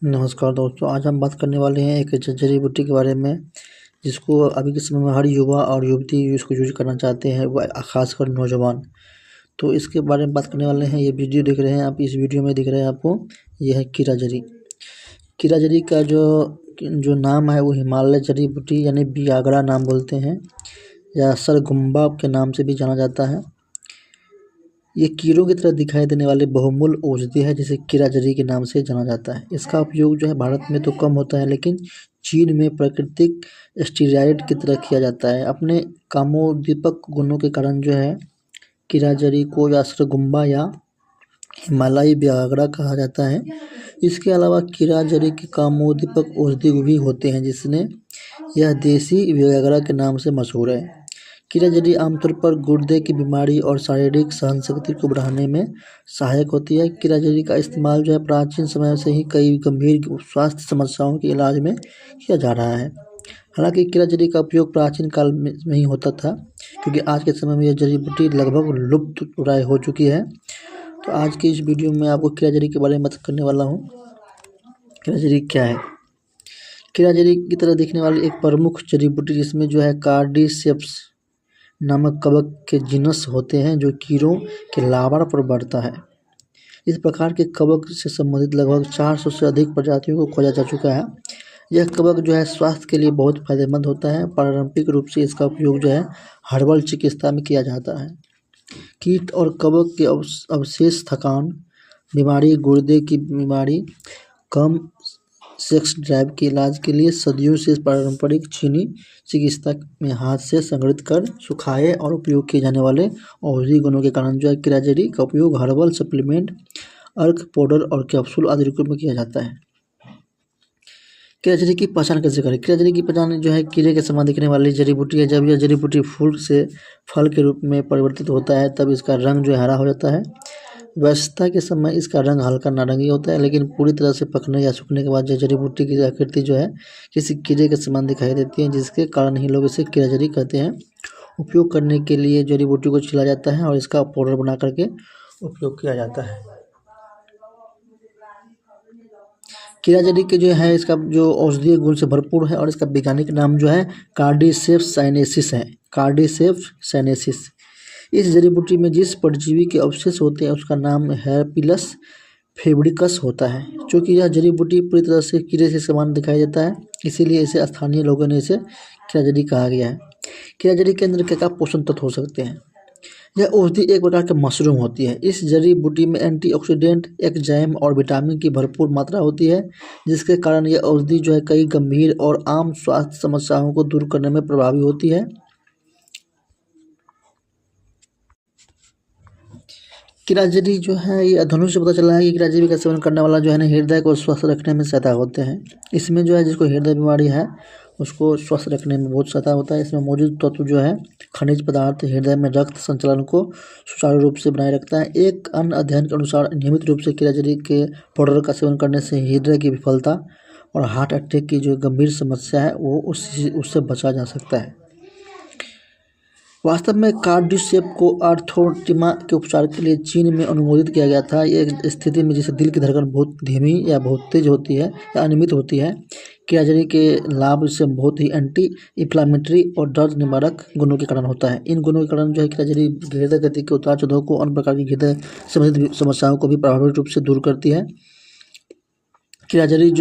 नमस्कार दोस्तों, आज हम बात करने वाले हैं एक जड़ी बूटी के बारे में जिसको अभी के समय में हर युवा और युवती इसको यूज करना चाहते हैं, वो खासकर नौजवान। तो इसके बारे में बात करने वाले हैं। ये वीडियो देख रहे हैं आप, इस वीडियो में दिख रहा है आपको, ये है कीरा जड़ी। कीरा जड़ी का जो नाम है वो हिमालय जड़ी बूटी यानी वियाग्रा नाम बोलते हैं, या सरगुम्बा के नाम से भी जाना जाता है। ये कीड़ों की तरह दिखाई देने वाले बहुमूल्य औषधि है जिसे कीरा जड़ी के नाम से जाना जाता है। इसका उपयोग जो है भारत में तो कम होता है, लेकिन चीन में प्राकृतिक स्टीरॉयड की तरह किया जाता है। अपने कामोद्दीपक गुणों के कारण जो है कीरा जड़ी को या सरगुम्बा या हिमालयी वियाग्रा कहा जाता है। इसके अलावा कीरा जड़ी के कामोद्दीपक औषधि भी होते हैं, जिसने यह देसी वियाग्रा के नाम से मशहूर है। कीरा जड़ी आमतौर पर गुर्दे की बीमारी और शारीरिक सहनशक्ति को बढ़ाने में सहायक होती है। कीरा जड़ी का इस्तेमाल जो है प्राचीन समय से ही कई गंभीर स्वास्थ्य समस्याओं के इलाज में किया जा रहा है। हालांकि कीरा जड़ी का उपयोग प्राचीन काल में ही होता था, क्योंकि आज के समय में यह जड़ी बूटी लगभग लुप्त प्राय हो चुकी है। तो आज की इस वीडियो में आपको कीरा जड़ी के बारे में बात करने वाला हूँ। कीरा जड़ी क्या है? कीरा जड़ी की तरह दिखने वाली एक प्रमुख जड़ी बूटी जिसमें जो है कार्डिसेप्स नामक कवक के जिनस होते हैं, जो कीड़ों के लार्वा पर बढ़ता है। इस प्रकार के कवक से संबंधित लगभग 400 से अधिक प्रजातियों को खोजा जा चुका है। यह कवक जो है स्वास्थ्य के लिए बहुत फायदेमंद होता है। पारंपरिक रूप से इसका उपयोग जो है हर्बल चिकित्सा में किया जाता है। कीट और कवक के अवशेष थकान, बीमारी, गुर्दे की बीमारी, कम सेक्स ड्राइव के इलाज के लिए सदियों से पारंपरिक चीनी चिकित्सा में हाथ से संग्रहित कर सुखाए और उपयोग किए जाने वाले औषधि गुणों के कारण जो है कीरा जड़ी का उपयोग हर्बल सप्लीमेंट, अर्क पाउडर और कैप्सूल आदि रूप में किया जाता है। कीरा जड़ी की पहचान कैसे करें? कीरा जड़ी की पहचान जो है कीड़े के समान दिखने वाली जड़ी बूटी है। जब यह जड़ी बूटी फूल से फल के रूप में परिवर्तित होता है, तब इसका रंग जो है हरा हो जाता है। वयस्कता के समय इसका रंग हल्का नारंगी होता है, लेकिन पूरी तरह से पकने या सूखने के बाद यह जड़ी बूटी की आकृति जो है किसी कीड़े के समान दिखाई देती है, जिसके कारण ही लोग इसे कीरा जड़ी कहते हैं। उपयोग करने के लिए जड़ी बूटी को छिला जाता है और इसका पाउडर बना करके उपयोग किया जाता है। कीरा जड़ी के जो है इसका जो औषधीय गुण से भरपूर है और इसका वैज्ञानिक नाम जो है कार्डिसेप्स साइनेसिस है। कार्डिसेप्स साइनेसिस। इस जड़ी बूटी में जिस परजीवी के अवशेष होते हैं उसका नाम हैपिलस फेब्रिकस होता है। चूँकि यह जड़ी बूटी पूरी तरह से कीड़े से समान दिखाई देता है, इसीलिए इसे स्थानीय लोगों ने इसे कीरा जड़ी कहा गया है। कीरा जड़ी के अंदर क्या क्या पोषण तत्व हो सकते हैं? यह औषधि एक प्रकार के मशरूम होती है। इस जड़ी बूटी में एंटीऑक्सीडेंट, एंजाइम और विटामिन की भरपूर मात्रा होती है, जिसके कारण यह औषधि जो है कई गंभीर और आम स्वास्थ्य समस्याओं को दूर करने में प्रभावी होती है। कीरा जड़ी जो है ये अध्ययनों से पता चला है कि कीरा जड़ी का सेवन करने वाला जो है ना हृदय को स्वस्थ रखने में सहायता होते हैं। इसमें जो है जिसको हृदय बीमारी है उसको स्वस्थ रखने में बहुत सहायता होता है। इसमें मौजूद तत्व जो है खनिज पदार्थ हृदय में रक्त संचालन को सुचारू रूप से बनाए रखता है। एक अन्य अध्ययन के अनुसार नियमित रूप से कीरा जड़ी के पाउडर का सेवन करने से हृदय की विफलता और हार्ट अटैक की जो गंभीर समस्या है वो उससे बचा जा सकता है। वास्तव में कार्डिसेप को आर्थोटिमा के उपचार के लिए चीन में अनुमोदित किया गया था। एक स्थिति में जिसे दिल की धड़कन बहुत धीमी या बहुत तेज होती है या अनियमित होती है। कीरा जड़ी के लाभ से बहुत ही एंटी इंफ्लामेटरी और दर्द निवारक गुणों के कारण होता है। इन गुणों के कारण जो है कीरा जड़ी हृदय गति के उतार चढ़ाव को, अन्य प्रकार की हृदय संबंधित समस्याओं को भी प्रभावी रूप से दूर करती है। कीरा जड़ी जो